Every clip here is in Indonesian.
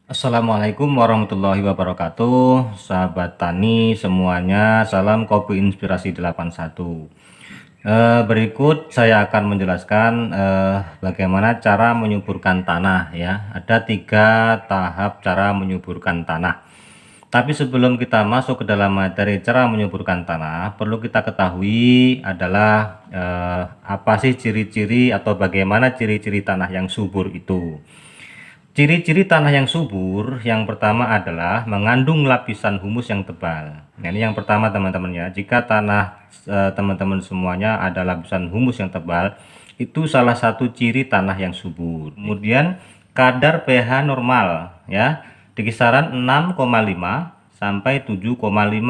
Assalamualaikum warahmatullahi wabarakatuh, sahabat tani semuanya, salam kopi inspirasi 81. Berikut saya akan menjelaskan bagaimana cara menyuburkan tanah ya. Ada 3 tahap cara menyuburkan tanah. Tapi sebelum kita masuk ke dalam materi cara menyuburkan tanah, perlu kita ketahui adalah apa sih ciri-ciri atau bagaimana ciri-ciri tanah yang subur itu. Ciri-ciri tanah yang subur yang pertama adalah mengandung lapisan humus yang tebal. Nah, ini yang pertama teman-teman ya. Jika tanah teman-teman semuanya ada lapisan humus yang tebal, itu salah satu ciri tanah yang subur. Kemudian kadar pH normal ya, di kisaran 6,5 sampai 7,5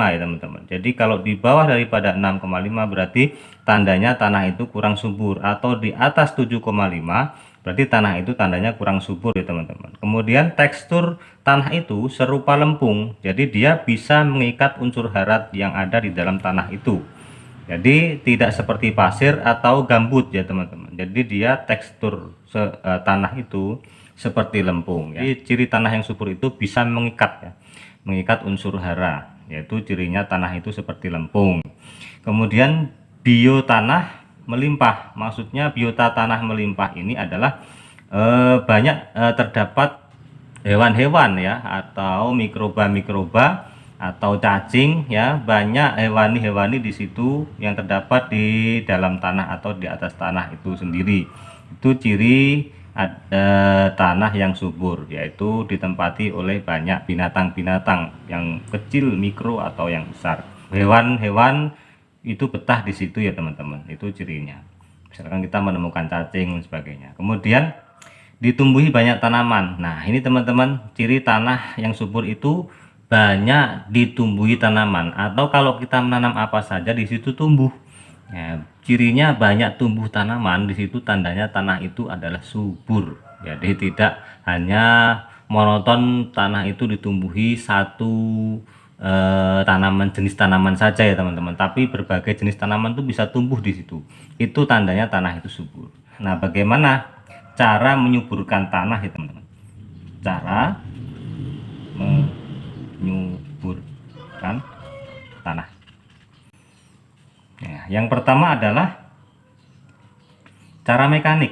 ya teman-teman. Jadi kalau di bawah daripada 6,5 berarti tandanya tanah itu kurang subur, atau di atas 7,5 berarti tanah itu tandanya kurang subur ya teman-teman. Kemudian tekstur tanah itu serupa lempung, jadi dia bisa mengikat unsur hara yang ada di dalam tanah itu. Jadi tidak seperti pasir atau gambut ya teman-teman. Jadi dia tekstur tanah itu seperti lempung ya. Jadi ciri tanah yang subur itu bisa mengikat ya, mengikat unsur hara, yaitu cirinya tanah itu seperti lempung. Kemudian biotanah melimpah, maksudnya biota tanah melimpah ini adalah banyak terdapat hewan-hewan ya, atau mikroba-mikroba atau cacing ya, banyak hewani-hewani di situ yang terdapat di dalam tanah atau di atas tanah itu sendiri. Itu ciri tanah yang subur, yaitu ditempati oleh banyak binatang-binatang yang kecil, mikro atau yang besar. Hewan-hewan itu betah di situ ya teman-teman, itu cirinya. Misalkan kita menemukan cacing dan sebagainya. Kemudian ditumbuhi banyak tanaman. Nah ini teman-teman, ciri tanah yang subur itu banyak ditumbuhi tanaman, atau kalau kita menanam apa saja di situ tumbuh ya, cirinya banyak tumbuh tanaman di situ, tandanya tanah itu adalah subur. Jadi tidak hanya monoton tanah itu ditumbuhi satu jenis tanaman saja ya teman-teman, tapi berbagai jenis tanaman itu bisa tumbuh di situ. Itu tandanya tanah itu subur. Nah, bagaimana cara menyuburkan tanah ya teman-teman? Cara menyuburkan tanah. Ya, yang pertama adalah cara mekanik.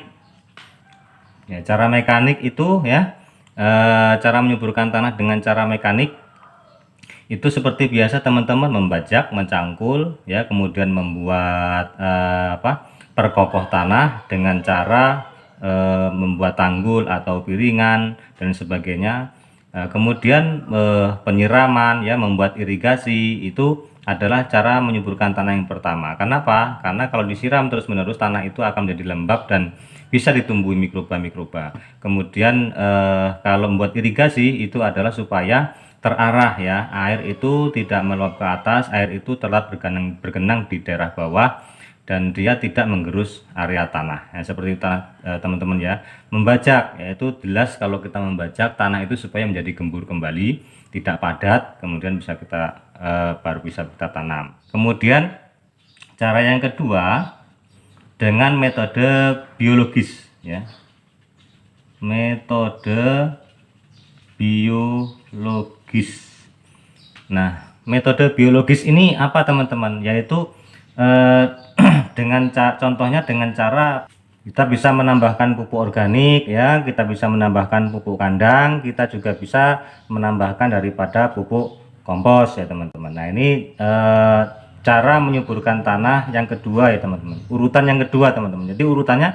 Ya, cara mekanik itu ya, cara menyuburkan tanah dengan cara mekanik itu seperti biasa teman-teman, membajak, mencangkul ya, kemudian membuat perkokoh tanah dengan cara membuat tanggul atau piringan dan sebagainya. Kemudian penyiraman ya, membuat irigasi, itu adalah cara menyuburkan tanah yang pertama. Kenapa? Karena kalau disiram terus-menerus tanah itu akan menjadi lembab dan bisa ditumbuhi mikroba-mikroba. Kemudian kalau membuat irigasi itu adalah supaya terarah ya, air itu tidak meluap ke atas, air itu telah bergenang di daerah bawah dan dia tidak menggerus area tanah ya, seperti itu teman-teman ya. Membajak, yaitu jelas kalau kita membajak tanah itu supaya menjadi gembur kembali, tidak padat, kemudian bisa kita baru bisa kita tanam. Kemudian cara yang kedua dengan metode biologis ya, metode biologis. Nah, metode biologis ini apa teman-teman? Yaitu contohnya dengan cara kita bisa menambahkan pupuk organik ya, kita bisa menambahkan pupuk kandang, kita juga bisa menambahkan daripada pupuk kompos ya teman-teman. Nah ini cara menyuburkan tanah yang kedua ya teman-teman, urutan yang kedua teman-teman. Jadi urutannya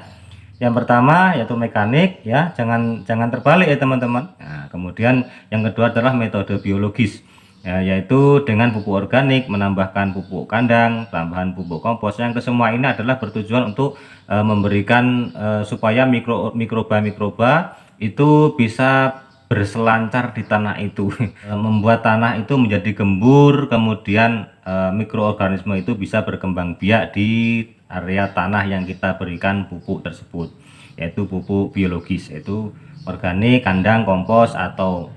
yang pertama yaitu mekanik ya, jangan terbalik ya teman-teman. Nah, kemudian yang kedua adalah metode biologis ya, yaitu dengan pupuk organik, menambahkan pupuk kandang, tambahan pupuk kompos. Yang kesemua ini adalah bertujuan untuk memberikan supaya mikroba-mikroba itu bisa berselancar di tanah itu, membuat tanah itu menjadi gembur, kemudian mikroorganisme itu bisa berkembang biak di area tanah yang kita berikan pupuk tersebut, yaitu pupuk biologis, yaitu organik, kandang, kompos, atau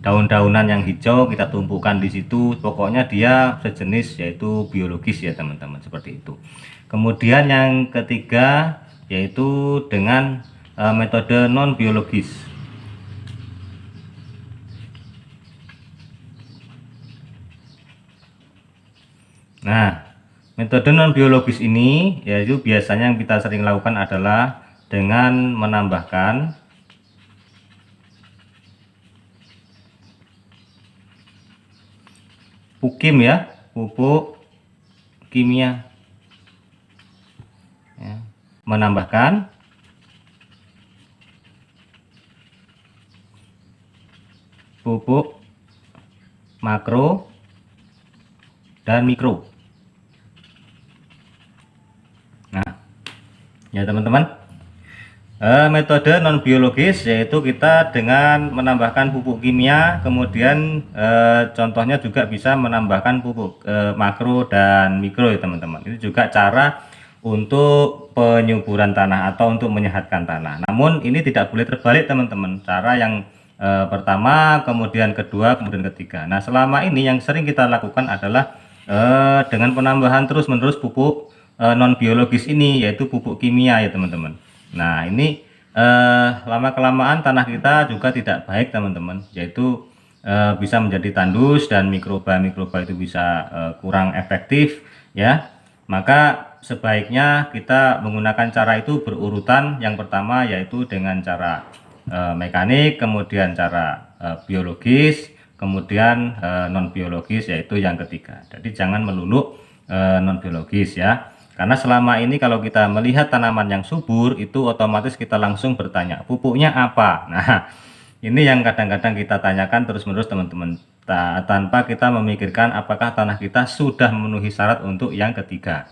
daun-daunan yang hijau kita tumpukan di situ. Pokoknya dia sejenis, yaitu biologis ya teman-teman, seperti itu. Kemudian yang ketiga yaitu dengan metode non biologis. Nah, metode non biologis ini yaitu biasanya yang kita sering lakukan adalah dengan menambahkan pukim ya, pupuk kimia ya. Menambahkan pupuk makro dan mikro. Nah, ya teman-teman, metode non biologis yaitu kita dengan menambahkan pupuk kimia, kemudian contohnya juga bisa menambahkan pupuk makro dan mikro ya teman-teman. Itu juga cara untuk penyuburan tanah atau untuk menyehatkan tanah. Namun ini tidak boleh terbalik teman-teman. Cara yang pertama, kemudian kedua, kemudian ketiga. Nah, selama ini yang sering kita lakukan adalah dengan penambahan terus-menerus pupuk non biologis ini, yaitu pupuk kimia ya teman-teman. Nah, ini lama kelamaan tanah kita juga tidak baik teman-teman, yaitu bisa menjadi tandus dan mikroba-mikroba itu bisa kurang efektif ya. Maka sebaiknya kita menggunakan cara itu berurutan. Yang pertama yaitu dengan cara mekanik, kemudian cara biologis, kemudian non biologis yaitu yang ketiga. Jadi jangan melulu non biologis ya. Karena selama ini kalau kita melihat tanaman yang subur itu otomatis kita langsung bertanya pupuknya apa. Nah, ini yang kadang-kadang kita tanyakan terus-menerus teman-teman, tanpa kita memikirkan apakah tanah kita sudah memenuhi syarat untuk yang ketiga.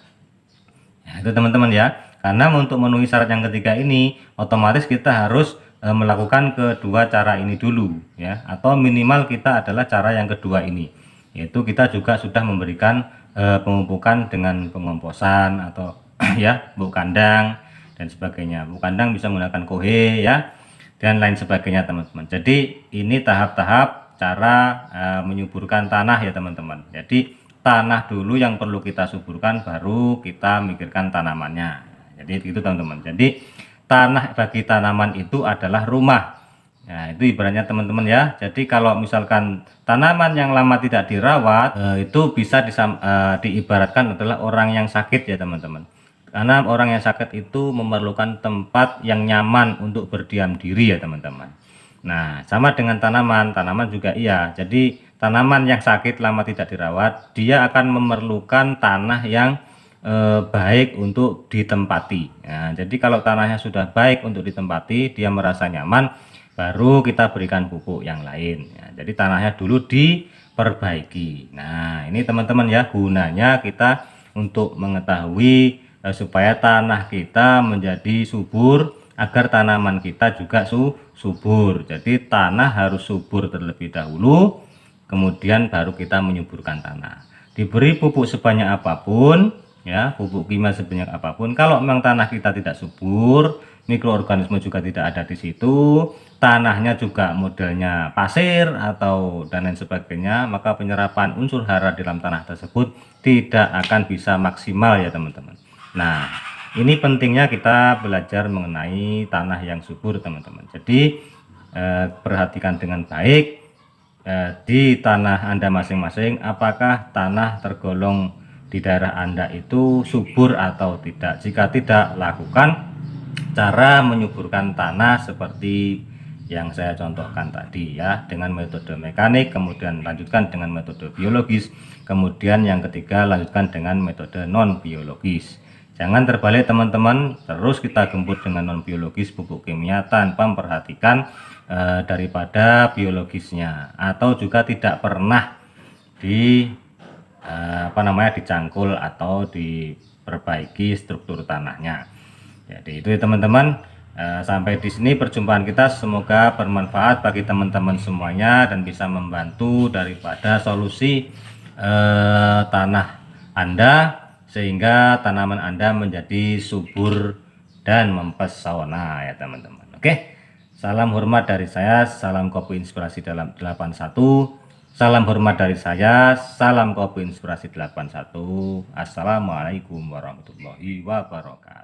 Nah, itu teman-teman ya. Karena untuk memenuhi syarat yang ketiga ini otomatis kita harus melakukan kedua cara ini dulu ya, atau minimal kita adalah cara yang kedua ini, yaitu kita juga sudah memberikan pemupukan dengan pengomposan atau ya buk kandang dan sebagainya. Buk kandang bisa menggunakan kohe ya dan lain sebagainya teman-teman. Jadi ini tahap-tahap cara menyuburkan tanah ya teman-teman. Jadi tanah dulu yang perlu kita suburkan, baru kita mikirkan tanamannya. Jadi itu teman-teman. Jadi tanah bagi tanaman itu adalah rumah. Nah, itu ibaratnya teman-teman ya. Jadi kalau misalkan tanaman yang lama tidak dirawat, itu bisa diibaratkan adalah orang yang sakit ya teman-teman. Karena orang yang sakit itu memerlukan tempat yang nyaman untuk berdiam diri ya teman-teman. Nah, sama dengan tanaman, tanaman juga iya. Jadi tanaman yang sakit lama tidak dirawat, dia akan memerlukan tanah yang baik untuk ditempati. Nah, jadi kalau tanahnya sudah baik untuk ditempati, dia merasa nyaman, baru kita berikan pupuk yang lain ya. Jadi tanahnya dulu diperbaiki. Nah, ini teman-teman ya, gunanya kita untuk mengetahui supaya tanah kita menjadi subur, agar tanaman kita juga subur. Jadi tanah harus subur terlebih dahulu, kemudian baru kita menyuburkan tanah. Diberi pupuk sebanyak apapun ya, pupuk kimia sebanyak apapun, kalau memang tanah kita tidak subur, mikroorganisme juga tidak ada di situ, tanahnya juga modelnya pasir atau dan lain sebagainya, maka penyerapan unsur hara dalam tanah tersebut tidak akan bisa maksimal ya teman-teman. Nah, ini pentingnya kita belajar mengenai tanah yang subur teman-teman. Jadi perhatikan dengan baik di tanah Anda masing-masing, apakah tanah tergolong di daerah Anda itu subur atau tidak. Jika tidak, lakukan cara menyuburkan tanah seperti yang saya contohkan tadi ya, dengan metode mekanik, kemudian lanjutkan dengan metode biologis, kemudian yang ketiga lanjutkan dengan metode non biologis. Jangan terbalik teman-teman, terus kita gembur dengan non biologis pupuk kimia tanpa memperhatikan daripada biologisnya, atau juga tidak pernah dicangkul atau diperbaiki struktur tanahnya. Jadi itu ya teman-teman. Sampai di sini perjumpaan kita, semoga bermanfaat bagi teman-teman semuanya dan bisa membantu daripada solusi tanah Anda, sehingga tanaman Anda menjadi subur dan mempesona ya teman-teman. Oke, salam hormat dari saya, salam kopi inspirasi dalam 81. Salam hormat dari saya, salam kopi inspirasi 81. Assalamualaikum warahmatullahi wabarakatuh.